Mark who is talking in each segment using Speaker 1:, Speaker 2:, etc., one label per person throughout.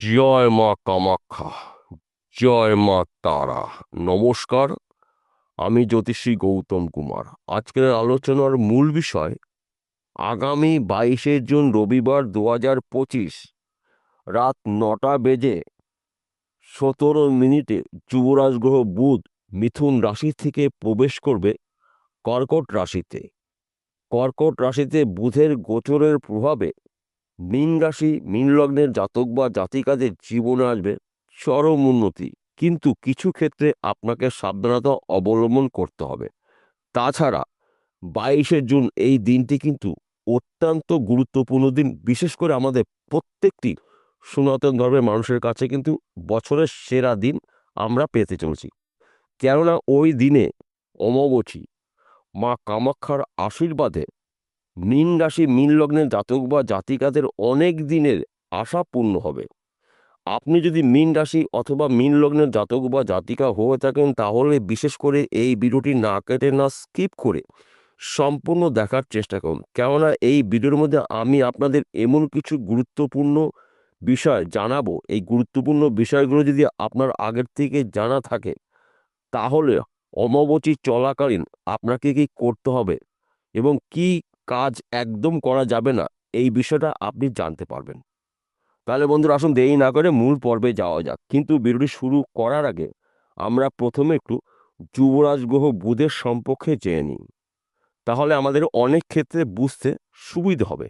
Speaker 1: জয় মা কামাখ্যা, জয় মা তারা। নমস্কার, আমি জ্যোতিষী গৌতম কুমার। আজকের আলোচনার মূল বিষয় আগামী 22শে জুন রবিবার 2025 রাত 9:17 যুবরাজ গ্রহ বুধ মিথুন রাশি থেকে প্রবেশ করবে কর্কট রাশিতে। কর্কট রাশিতে বুধের গোচরের প্রভাবে মীন রাশি মীন লগ্নের জাতক বা জাতিকাদের জীবনে আসবে চরম উন্নতি, কিন্তু কিছু ক্ষেত্রে আপনাকে সাবধানতা অবলম্বন করতে হবে। তাছাড়া 22শে জুন এই দিনটি কিন্তু অত্যন্ত গুরুত্বপূর্ণ দিন, বিশেষ করে আমাদের প্রত্যেকটি সনাতন ধর্মের মানুষের কাছে কিন্তু বছরের সেরা দিন আমরা পেতে চলছি। কেননা ওই দিনে অমাবস্যা মা কামাখ্যার আশীর্বাদে মীন রাশি মীন লগ্নের জাতক বা জাতিকাদের অনেক দিনের আশা পূর্ণ হবে। আপনি যদি মীন রাশি অথবা মীন লগ্নের জাতক বা জাতিকা হয়ে থাকেন, তাহলে বিশেষ করে এই ভিডিওটি না কেটে না স্কিপ করে সম্পূর্ণ দেখার চেষ্টা করুন। কেননা এই ভিডিওর মধ্যে আমি আপনাদের এমন কিছু গুরুত্বপূর্ণ বিষয় জানাবো, এই গুরুত্বপূর্ণ বিষয়গুলো যদি আপনার আগের থেকে জানা থাকে, তাহলে অমাবস্যা চলাকালীন আপনাকে কি করতে হবে এবং কি কাজ একদম করা যাবে না, এই বিষয়টা আপনি জানতে পারবেন। তাহলে বন্ধুরা, আসুন দেরি না করে মূল পর্বে যাওয়া যাক। কিন্তু ভিডিওটি শুরু করার আগে আমরা প্রথমে একটু যুবরাজ গ্রহ বুধের সম্পর্কে জেনে নিই, তাহলে আমাদের অনেক ক্ষেত্রে বুঝতে সুবিধা হবে।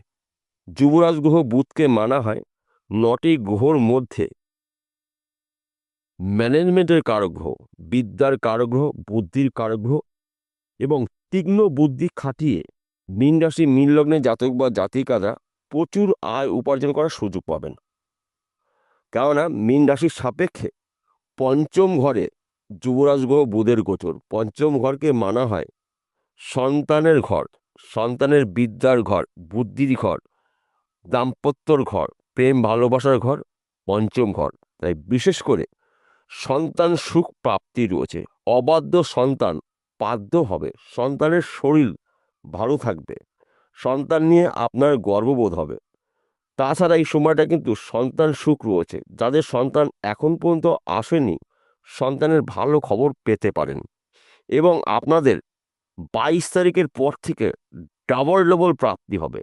Speaker 1: যুবরাজ গ্রহ বুধকে মানা হয় 9টি গ্রহর মধ্যে ম্যানেজমেন্টের কারক গ্রহ, বিদ্যার কারক গ্রহ, বুদ্ধির কারক গ্রহ এবং তীক্ষ্ণ বুদ্ধি খাটিয়ে মীন রাশি মীন লগ্নে জাতক বা জাতিকারা প্রচুর আয় উপার্জন করার সুযোগ পাবেন। কেননা মীন রাশির সাপেক্ষে পঞ্চম ঘরে যুবরাজ গ্রহ বুধের গোচর। পঞ্চম ঘরকে মানা হয় সন্তানের ঘর, সন্তানের বিদ্যার ঘর, বুদ্ধির ঘর, দাম্পত্যর ঘর, প্রেম ভালোবাসার ঘর, পঞ্চম ঘর। তাই বিশেষ করে সন্তান সুখ প্রাপ্তি রয়েছে। অবাধ্য সন্তান বাধ্য হবে, সন্তানের শরীর ভালো থাকবে, সন্তান নিয়ে আপনার গর্ববোধ হবে। তাছাড়া এই সময়টা কিন্তু সন্তান সুখ রয়েছে। যাদের সন্তান এখন পর্যন্ত আসেনি, সন্তানের ভালো খবর পেতে পারেন এবং আপনাদের 22 তারিখের পর থেকে ডাবল ডবল প্রাপ্তি হবে।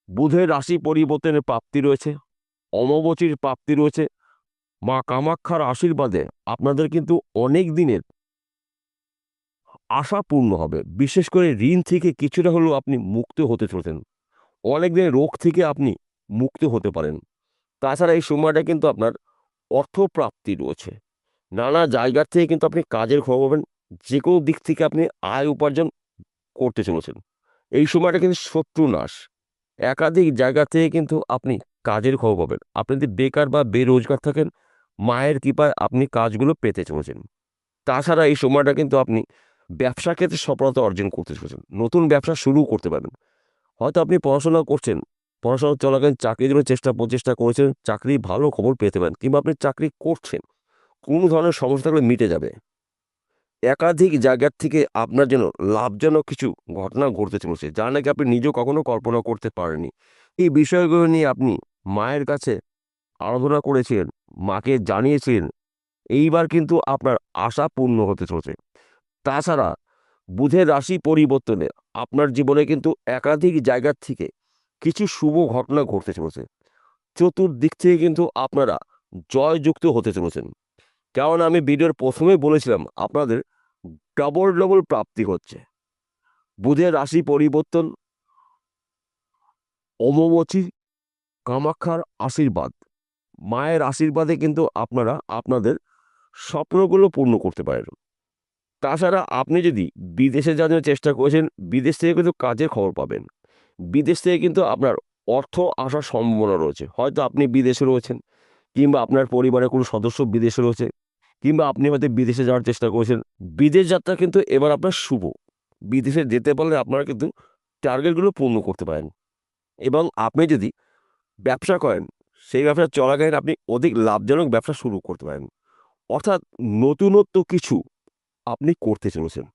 Speaker 1: বুধের রাশি পরিবর্তনের প্রাপ্তি রয়েছে, অমাবস্যার প্রাপ্তি রয়েছে। মা কামাখ্যার আশীর্বাদে আপনাদের কিন্তু অনেক দিনের আশা পূর্ণ হবে। বিশেষ করে ঋণ থেকে কিছুটা হলেও আপনি মুক্ত হতে চলেছেন, অনেক দিনের রোগ থেকে আপনি মুক্ত হতে পারেন। তাছাড়া এই সময়টা কিন্তু আপনার অর্থপ্রাপ্তি রয়েছে। নানা জায়গার থেকে কিন্তু আপনি কাজের খবর পাবেন, যে কোনো দিক থেকে আপনি আয় উপার্জন করতে চলেছেন। এই সময়টা কিন্তু শত্রু নাশ, একাধিক জায়গা থেকে কিন্তু আপনি কাজের খবর পাবেন। আপনি যদি বেকার বা বেরোজগার থাকেন, মায়ের কৃপায় আপনি কাজগুলো পেতে চলেছেন। তাছাড়া এই সময়টা কিন্তু আপনি ব্যবসা ক্ষেত্রে সফলতা অর্জন করতে চলেছেন, নতুন ব্যবসা শুরু করতে পারবেন। হয়তো আপনি পড়াশোনা করছেন, পড়াশোনা চলাকালীন চাকরির জন্য প্রচেষ্টা করেছেন, চাকরি ভালো খবর পেতে পারেন, কিংবা আপনি চাকরি করছেন, কোনো ধরনের সমস্যা থাকলে মিটে যাবে। একাধিক জায়গার থেকে আপনার যেন লাভজনক কিছু ঘটনা ঘটতে চলেছে, যা নাকি আপনি নিজেও কখনো কল্পনা করতে পারেননি। এই বিষয়গুলো নিয়ে আপনি মায়ের কাছে আরাধনা করেছিলেন, মাকে জানিয়েছিলেন, এইবার কিন্তু আপনার আশা পূর্ণ হতে চলেছে। তাছাড়া বুধের রাশি পরিবর্তনে আপনার জীবনে কিন্তু একাধিক জায়গার থেকে কিছু শুভ ঘটনা ঘটতে চলেছে। চতুর্দিক থেকে কিন্তু আপনারা জয়যুক্ত হতে চলেছেন। কারণ আমি ভিডিওর প্রথমেই বলেছিলাম, আপনাদের ডবল ডবল প্রাপ্তি হচ্ছে। বুধের রাশি পরিবর্তন, অমাবস্যা, কামাখ্যার আশীর্বাদ, মায়ের আশীর্বাদে কিন্তু আপনারা আপনাদের স্বপ্নগুলো পূর্ণ করতে পারেন। তাছাড়া আপনি যদি বিদেশে যাওয়ার চেষ্টা করেছেন, বিদেশ থেকে কিন্তু কাজের খবর পাবেন। বিদেশ থেকে কিন্তু আপনার অর্থ আসার সম্ভাবনা রয়েছে। হয়তো আপনি বিদেশে রয়েছেন, কিংবা আপনার পরিবারের কোনো সদস্য বিদেশে রয়েছে, কিংবা আপনি হয়তো বিদেশে যাওয়ার চেষ্টা করেছেন। বিদেশ যাত্রা কিন্তু এবার আপনার শুভ। বিদেশে যেতে পারলে আপনারা কিন্তু টার্গেটগুলো পূর্ণ করতে পারেন। এবং আপনি যদি ব্যবসা করেন, সেই ব্যবসা চলাকালীন আপনি অধিক লাভজনক ব্যবসা শুরু করতে পারেন। অর্থাৎ নতুনত্ব কিছু আপনি করতে চলেছেন।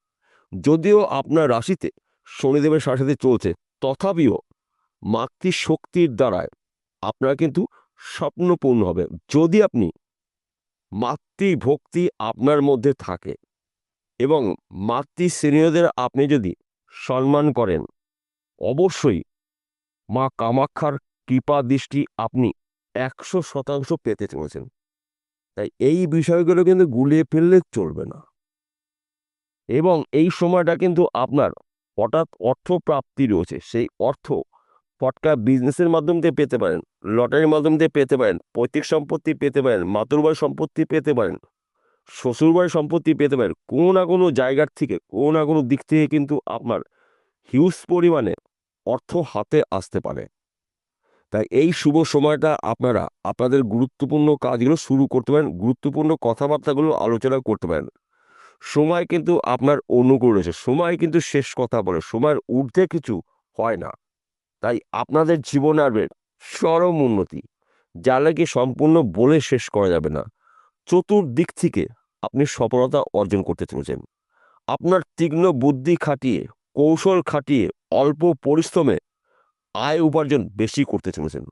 Speaker 1: যদিও আপনার রাশিতে শনিদেবের সাথে সাথে চলছে, তথাপিও মাতৃশক্তির দ্বারায় আপনারা কিন্তু স্বপ্ন পূর্ণ হবে। যদি আপনি মাতৃভক্তি আপনার মধ্যে থাকে এবং মাতৃস্নেহদের আপনি যদি সম্মান করেন, অবশ্যই মা কামাখ্যার কৃপা দৃষ্টি আপনি 100% পেতে চলেছেন। তাই এই বিষয়গুলো কিন্তু গুলিয়ে ফেললে চলবে না। এবং এই সময়টা কিন্তু আপনার হঠাৎ অর্থপ্রাপ্তি রয়েছে। সেই অর্থ ফটকা বিজনেসের মাধ্যম দিয়ে পেতে পারেন, লটারির মাধ্যম দিয়ে পেতে পারেন, পৈতৃক সম্পত্তি পেতে পারেন, মাতুরবাড়ির সম্পত্তি পেতে পারেন, শ্বশুরবাড়ির সম্পত্তি পেতে পারেন। কোনো না কোনো জায়গার থেকে, কোনো না কোনো দিক থেকে কিন্তু আপনার হিউজ পরিমাণে অর্থ হাতে আসতে পারে। তাই এই শুভ সময়টা আপনারা আপনাদের গুরুত্বপূর্ণ কাজগুলো শুরু করতে পারেন, গুরুত্বপূর্ণ কথাবার্তাগুলো আলোচনা করতে পারেন। সময় কিন্তু আপনার অনুকূল রয়েছে। সময় কিন্তু শেষ কথা বলে, সময়ের ঊর্ধ্বে কিছু হয় না। তাই আপনাদের জীবনে আসবে চরম উন্নতি, যা নাকি সম্পূর্ণ বলে শেষ করা যাবে না। চতুর্দিক থেকে আপনি সফলতা অর্জন করতে চলেছেন। আপনার তীক্ষ্ণ বুদ্ধি খাটিয়ে, কৌশল খাটিয়ে, অল্প পরিশ্রমে আয় উপার্জন বেশি করতে চলেছেন।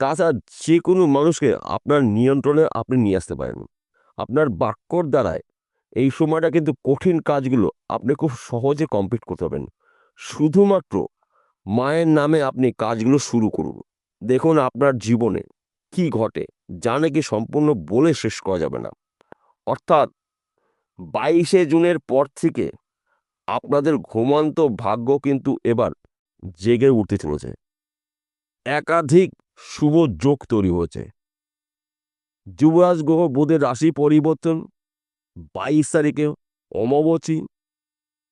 Speaker 1: তাছাড়া যে কোনো মানুষকে আপনার নিয়ন্ত্রণে আপনি নিয়ে আসতে পারেন। আপনার বাক্যর দ্বারায় এই সময়টা কিন্তু কঠিন কাজগুলো আপনি খুব সহজে কমপ্লিট করতে পারবেন। শুধুমাত্র মায়ের নামে আপনি কাজগুলো শুরু করুন। দেখুন আপনার জীবনে কি ঘটে, যা নাকি সম্পূর্ণ বলে শেষ করা যাবে না। অর্থাৎ 22শে জুনের পর থেকে আপনাদের ঘুমন্ত ভাগ্য কিন্তু এবার জেগে উঠতে চলেছে। একাধিক শুভ যোগ তৈরি হয়েছে। যুবরাজ গ্রহ বুধের রাশি পরিবর্তন, 22 তারিখে অমাবস্যা,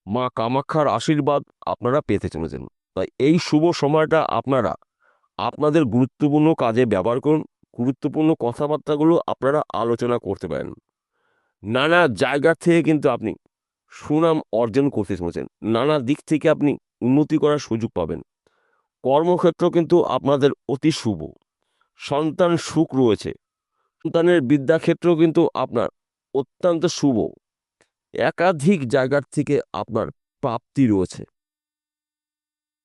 Speaker 1: মা কামাখ্যার আশীর্বাদ আপনারা পেতে চলেছেন। তাই এই শুভ সময়টা আপনারা আপনাদের গুরুত্বপূর্ণ কাজে ব্যবহার করুন। গুরুত্বপূর্ণ কথাবার্তাগুলো আপনারা আলোচনা করতে পারেন। নানা জায়গা থেকে কিন্তু আপনি সুনাম অর্জন করতে চলেছেন। নানা দিক থেকে আপনি উন্নতি করার সুযোগ পাবেন। কর্মক্ষেত্র কিন্তু আপনাদের অতি শুভ। সন্তান সুখ রয়েছে। সন্তানের বিদ্যাক্ষেত্র কিন্তু আপনার অত্যন্ত শুভ। একাধিক জায়গার থেকে আপনার প্রাপ্তি রয়েছে।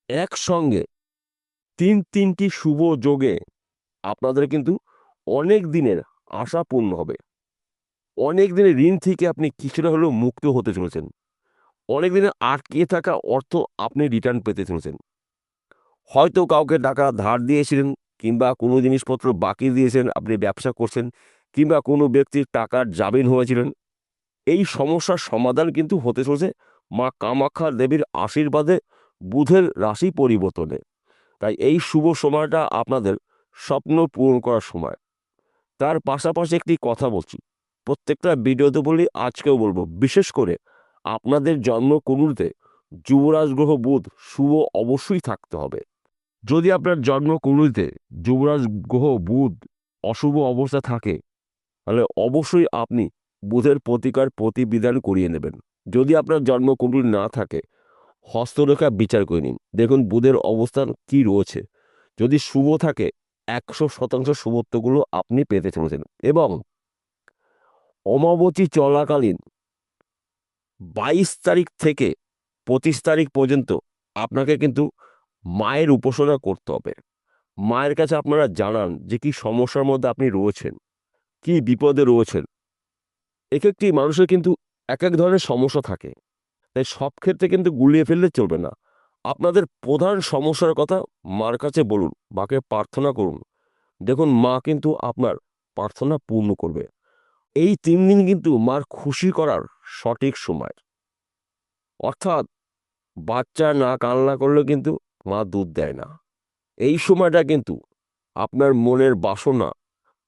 Speaker 1: একসঙ্গে তিনটি শুভ যোগে আপনাদের কিন্তু অনেক দিনের আশা পূর্ণ হবে। অনেক দিনের ঋণ থেকে আপনি কিছুটা হলেও মুক্ত হতে চলেছেন। অনেক দিনের আটকে থাকা অর্থ আপনি রিটার্ন পেতে চলেছেন। হয়তো কাউকে টাকা ধার দিয়েছিলেন, কিংবা কোনো জিনিসপত্র বাকি দিয়েছেন, আপনি ব্যবসা করছেন, কিংবা কোনো ব্যক্তির টাকার জামিন হয়েছিলেন। এই সমস্যার সমাধান কিন্তু হতে চলেছে মা কামাখ্যা দেবীর আশীর্বাদে, বুধের রাশি পরিবর্তনে। তাই এই শুভ সময়টা আপনাদের স্বপ্ন পূরণ করার সময়। তার পাশাপাশি একটি কথা বলছি, প্রত্যেকটা ভিডিওতে বলি, আজকেও বলবো, বিশেষ করে আপনাদের জন্মকুণ্ডলিতে যুবরাজ গ্রহ বুধ শুভ অবশ্যই থাকতে হবে। যদি আপনার জন্মকুণ্ডলিতে যুবরাজ গ্রহ বুধ অশুভ অবস্থা থাকে, তাহলে অবশ্যই আপনি বুধের প্রতিকার প্রতিবিধান করিয়ে নেবেন। যদি আপনার জন্মকুণ্ডলী না থাকে, হস্তরেখা বিচার করে নিন, দেখুন বুধের অবস্থান কি রয়েছে। যদি শুভ থাকে, 100% শুভত্বগুলো আপনি পেতে চলেছেন। এবং অমাবস্যা চলাকালীন 22 তারিখ থেকে 25 তারিখ পর্যন্ত আপনাকে কিন্তু মায়ের উপাসনা করতে হবে। মায়ের কাছে আপনারা জানান যে কি সমস্যার মধ্যে আপনি রয়েছেন, কি বিপদে রয়েছেন। এক একটি মানুষের কিন্তু এক এক ধরনের সমস্যা থাকে। তাই সব ক্ষেত্রে কিন্তু গুলিয়ে ফেললে চলবে না। আপনাদের প্রধান সমস্যার কথা মার কাছে বলুন, মাকে প্রার্থনা করুন। দেখুন মা কিন্তু আপনার প্রার্থনা পূর্ণ করবে। এই 3 দিন কিন্তু মার খুশি করার সঠিক সময়। অর্থাৎ বাচ্চা না কান্না করলে কিন্তু মা দুধ দেয় না। এই সময়টা কিন্তু আপনার মনের বাসনা,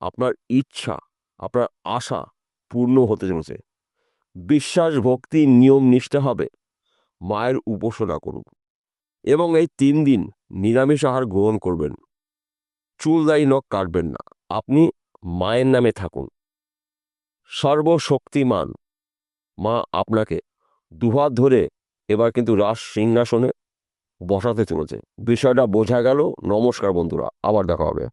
Speaker 1: আপনার ইচ্ছা, আপনার আশা পূর্ণ হতে চলেছে। বিশ্বাস, ভক্তি, নিয়ম নিষ্ঠা হবে। মায়ের উপাসনা করুন এবং এই 3 দিন নিরামিষ আহার গ্রহণ করবেন। চুল দাড়ি নখ কাটবেন না। আপনি মায়ের নামে থাকুন। সর্বশক্তিমান মা আপনাকে দুহাত ধরে এবার কিন্তু রাজ সিংহাসনে বসাতে চলেছে। বিষয়টা বোঝা গেল। নমস্কার বন্ধুরা, আবার দেখা হবে।